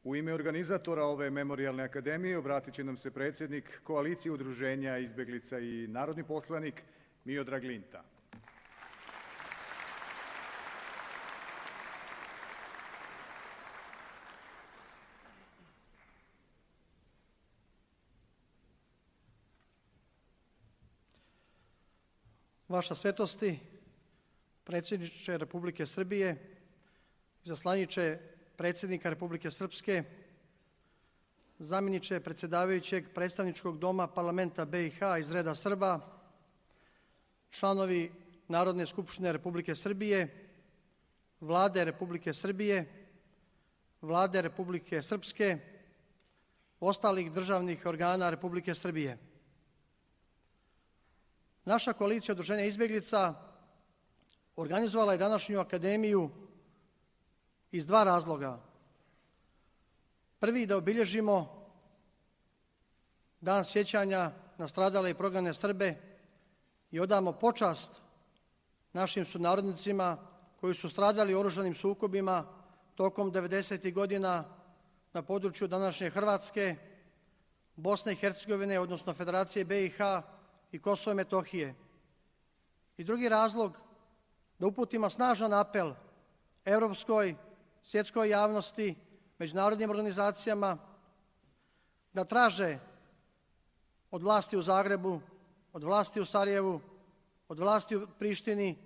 U ime organizatora ove memorijalne akademije obratit će nam se predsjednik Koalicije udruženja izbeglica i narodni poslanik Miodrag Linta. Vaša svetosti, predsjedniče Republike Srbije, izaslaniče predsjednika Republike Srpske, zamjeniče predsjedavajućeg predstavničkog doma parlamenta BiH iz reda Srba, članovi Narodne skupštine Republike Srbije, Vlade Republike Srbije, Vlade Republike Srpske, ostalih državnih organa Republike Srbije. Naša koalicija udruženja izbeglica organizovala je današnju akademiju iz dva razloga. Prvi, da obilježimo dan sjećanja na stradale i prognane Srbe i odamo počast našim sunarodnicima koji su stradali u oružanim sukobima tokom 90. godina na području današnje Hrvatske, Bosne i Hercegovine, odnosno Federacije BiH i Kosova i Metohije. I drugi razlog, da uputimo snažan apel evropskoj, svjetskoj javnosti, međunarodnim organizacijama, da traže od vlasti u Zagrebu, od vlasti u Sarajevu, od vlasti u Prištini,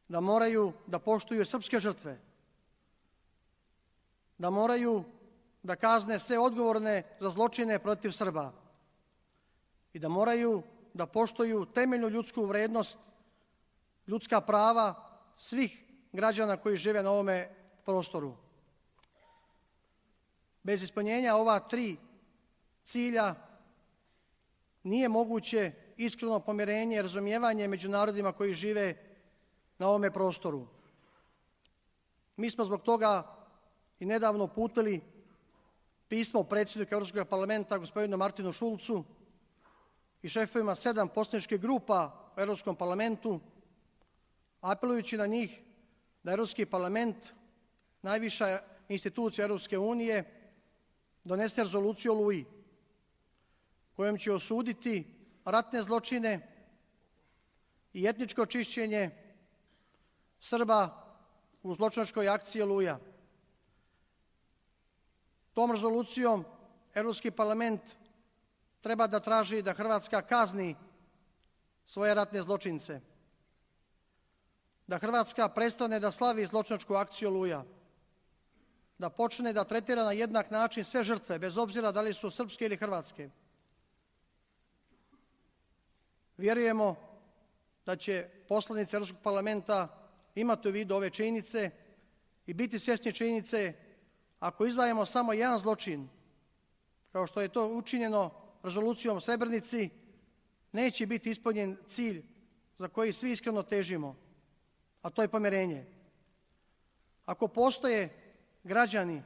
da moraju da poštuju srpske žrtve, da moraju da kazne sve odgovorne za zločine protiv Srba i da moraju da poštuju temeljnu ljudsku vrednost, ljudska prava svih građana koji žive na ovome prostoru. Bez ispunjenja ova tri cilja nije moguće iskreno pomirenje i razumijevanje među narodima koji žive na ovome prostoru. Mi smo zbog toga i nedavno uputili pismo predsjedniku Evropskog parlamenta, gospodinu Martinu Šulcu, i šefovima 7 poslaničkih grupa u Evropskom parlamentu, apelujući na njih da Evropski parlament, najviša institucija Evropske unije, donese rezoluciju o Oluji, kojom će osuditi ratne zločine i etničko čišćenje Srba u zločinačkoj akciji Oluja. Tom rezolucijom Evropski parlament treba da traži da Hrvatska kazni svoje ratne zločince, da Hrvatska prestane da slavi zločinačku akciju Oluja, da počne da tretira na jednak način sve žrtve, bez obzira da li su srpske ili hrvatske. Vjerujemo da će poslanici Evropskog parlamenta imati u vidu ove činjenice i biti svjesni činjenice ako izdvajamo samo jedan zločin, kao što je to učinjeno rezolucijom o Srebrenici, neće biti ispunjen cilj za koji svi iskreno težimo, a to je pomirenje. Ako postoje građani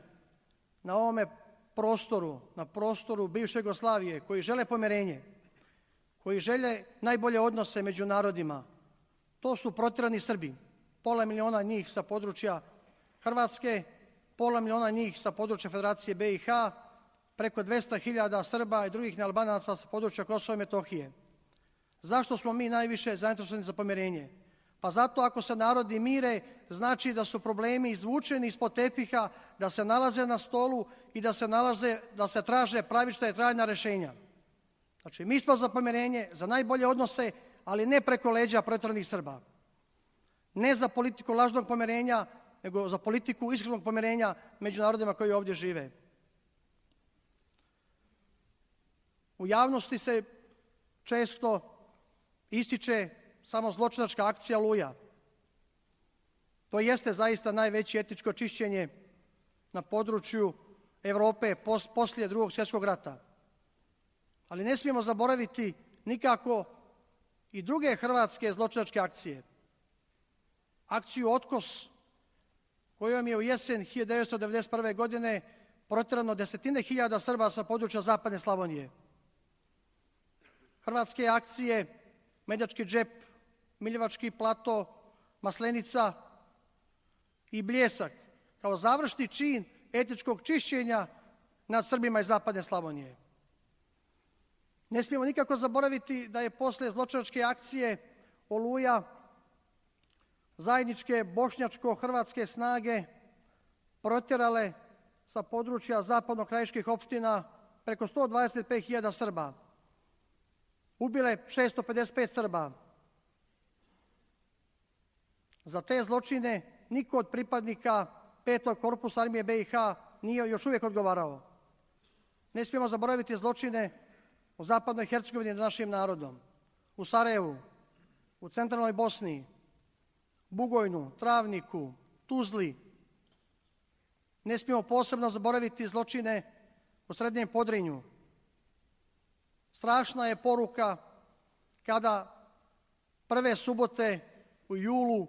na ovome prostoru, na prostoru bivše Jugoslavije, koji žele pomirenje, koji žele najbolje odnose među narodima, to su protjerani Srbi. 500.000 njih sa područja Hrvatske, 500.000 njih sa područja Federacije BiH, preko 200.000 Srba i drugih nealbanaca sa područja Kosova i Metohije. Zašto smo mi najviše zainteresovani za pomirenje? Pa zato ako se narodi mire, znači da su problemi izvučeni ispod tepiha, da se nalaze na stolu i da se traže pravična i trajna rešenja. Znači, mi smo za pomirenje, za najbolje odnose, ali ne preko leđa protjeranih Srba. Ne za politiku lažnog pomirenja, nego za politiku iskrenog pomirenja među narodima koji ovdje žive. U javnosti se često ističe samo zločinačka akcija Oluja. To jeste zaista najveće etničko čišćenje na području Evrope poslije Drugog svjetskog rata. Ali ne smijemo zaboraviti nikako i druge hrvatske zločinačke akcije. Akciju Otkos, kojom je u jesen 1991. godine protjerano desetine hiljada Srba sa područja zapadne Slavonije. Hrvatske akcije Medački džep, Miljevački plato, Maslenica i Bljesak kao završni čin etničkog čišćenja nad Srbima iz zapadne Slavonije. Ne smijemo nikako zaboraviti da je posle zločinačke akcije Oluja zajedničke bošnjačko-hrvatske snage protjerale sa područja zapadno-krajiških opština preko 125.000 Srba. Ubile 655 Srba. Za te zločine niko od pripadnika 5. korpusa armije BiH nije još uvijek odgovarao. Ne smijemo zaboraviti zločine u zapadnoj Hercegovini nad našim narodom, u Sarajevu, u centralnoj Bosni, Bugojnu, Travniku, Tuzli. Ne smijemo posebno zaboraviti zločine u Srednjem Podrinju. Strašna je poruka kada prve subote u julu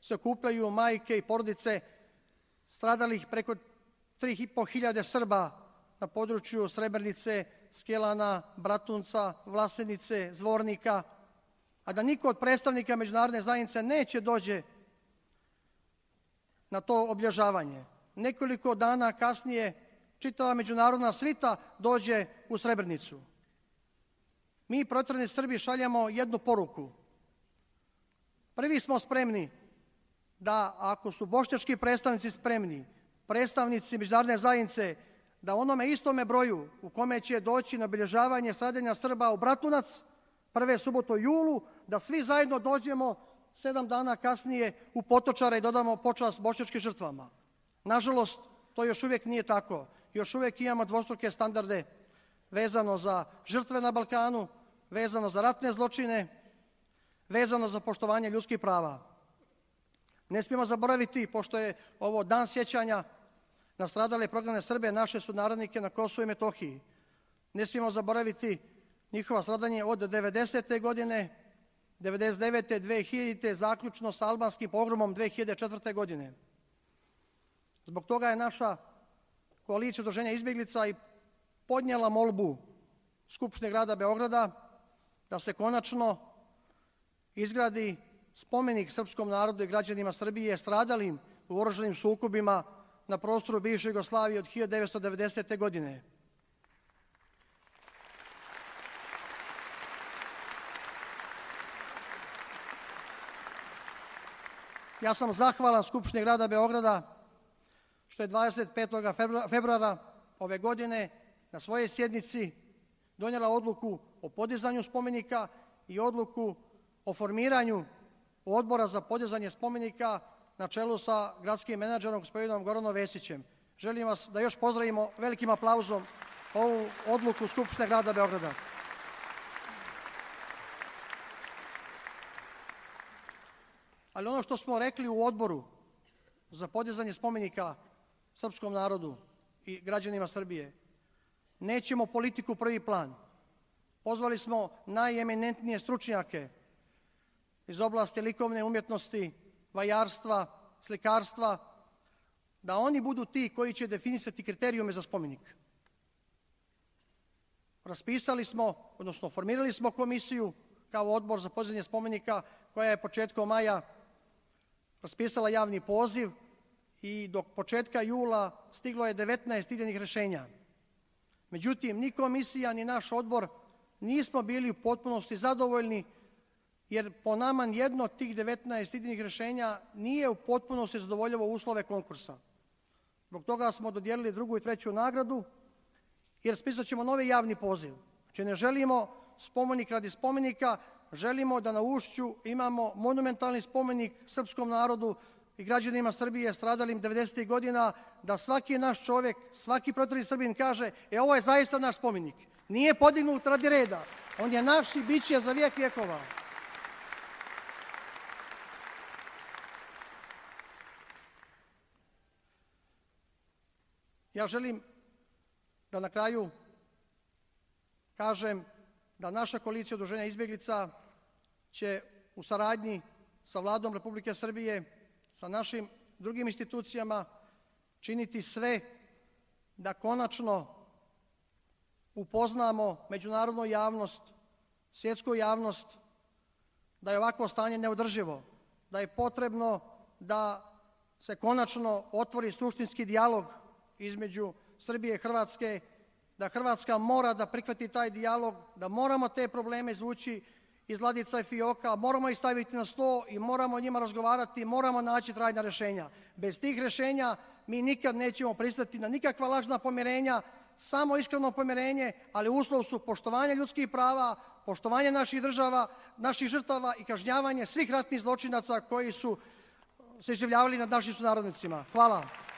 se okupljaju majke i porodice stradalih preko 3.500 Srba na području Srebrenice, Skelana, Bratunca, Vlasenice, Zvornika, a da niko od predstavnika međunarodne zajednice neće dođe na to obilježavanje. Nekoliko dana kasnije čitava međunarodna svita dođe u Srebrenicu. Mi, protjerani Srbi, šaljamo jednu poruku. Prvi smo spremni da, ako su bošnjački predstavnici spremni, predstavnici međunarodne zajednice, da onome istome broju u kome će doći na obilježavanje stradanja Srba u Bratunac, prve subote u julu, da svi zajedno dođemo 7 dana kasnije u Potočare i dodamo počast bošnjačkim žrtvama. Nažalost, to još uvijek nije tako. Još uvijek imamo dvostruke standarde vezano za žrtve na Balkanu, vezano za ratne zločine, vezano za poštovanje ljudskih prava. Ne smijemo zaboraviti, pošto je ovo dan sjećanja na stradale i prognane Srbe, naše sunarodnike na Kosovu i Metohiji. Ne smijemo zaboraviti njihova stradanje od 90. godine, 99. 2000. zaključno sa albanskim pogromom 2004. godine. Zbog toga je naša koalicija udruženja izbjeglica i podnijela molbu Skupštine grada Beograda da se konačno izgradi spomenik srpskom narodu i građanima Srbije stradalim u oružanim sukobima na prostoru bivše Jugoslavije od 1990. godine. Ja sam zahvalan Skupštini grada Beograda što je 25. februara ove godine na svojoj sjednici donijela odluku o podizanju spomenika i odluku o formiranju odbora za podizanje spomenika na čelu sa gradskim menadžerom gospodinom Goranom Vesićem. Želim vas da još pozdravimo velikim aplauzom ovu odluku Skupštine grada Beograda. Ali ono što smo rekli u odboru za podizanje spomenika srpskom narodu i građanima Srbije, nećemo politiku prvi plan. Pozvali smo najeminentnije stručnjake iz oblasti likovne umjetnosti, vajarstva, slikarstva, da oni budu ti koji će definisati kriterijume za spomenik. Raspisali smo, odnosno formirali smo komisiju kao odbor za podizanje spomenika koja je početkom maja raspisala javni poziv i do početka jula stiglo je 19 idejnih rješenja. Međutim, ni komisija ni naš odbor nismo bili u potpunosti zadovoljni, jer po nama jedno od tih 19 idejnih rješenja nije u potpunosti zadovoljavalo uslove konkursa. Zbog toga smo dodijelili drugu i treću nagradu i raspisat ćemo novi javni poziv. Znači, ne želimo spomenik radi spomenika, želimo da na Ušću imamo monumentalni spomenik srpskom narodu i građanima Srbije stradalim 90. godina, da svaki naš čovjek, svaki protjerani Srbin kaže, ovo je zaista naš spomenik. Nije podignut radi reda, on je naš i bit će za vijek vjekova. Ja želim da na kraju kažem da naša koalicija udruženja izbjeglica će u saradnji sa Vladom Republike Srbije, sa našim drugim institucijama činiti sve da konačno upoznamo međunarodnu javnost, svjetsku javnost, da je ovakvo stanje neodrživo, da je potrebno da se konačno otvori suštinski dijalog između Srbije i Hrvatske, da Hrvatska mora da prihvati taj dijalog, da moramo te probleme izvući iz ladica i fioka, moramo ih staviti na sto i moramo o njima razgovarati, moramo naći trajna rješenja. Bez tih rješenja mi nikad nećemo pristati na nikakva lažna pomirenja, samo iskreno pomirenje, ali uslov su poštovanje ljudskih prava, poštovanje naših država, naših žrtava i kažnjavanje svih ratnih zločinaca koji su se iživljavali nad našim sunarodnicima. Hvala.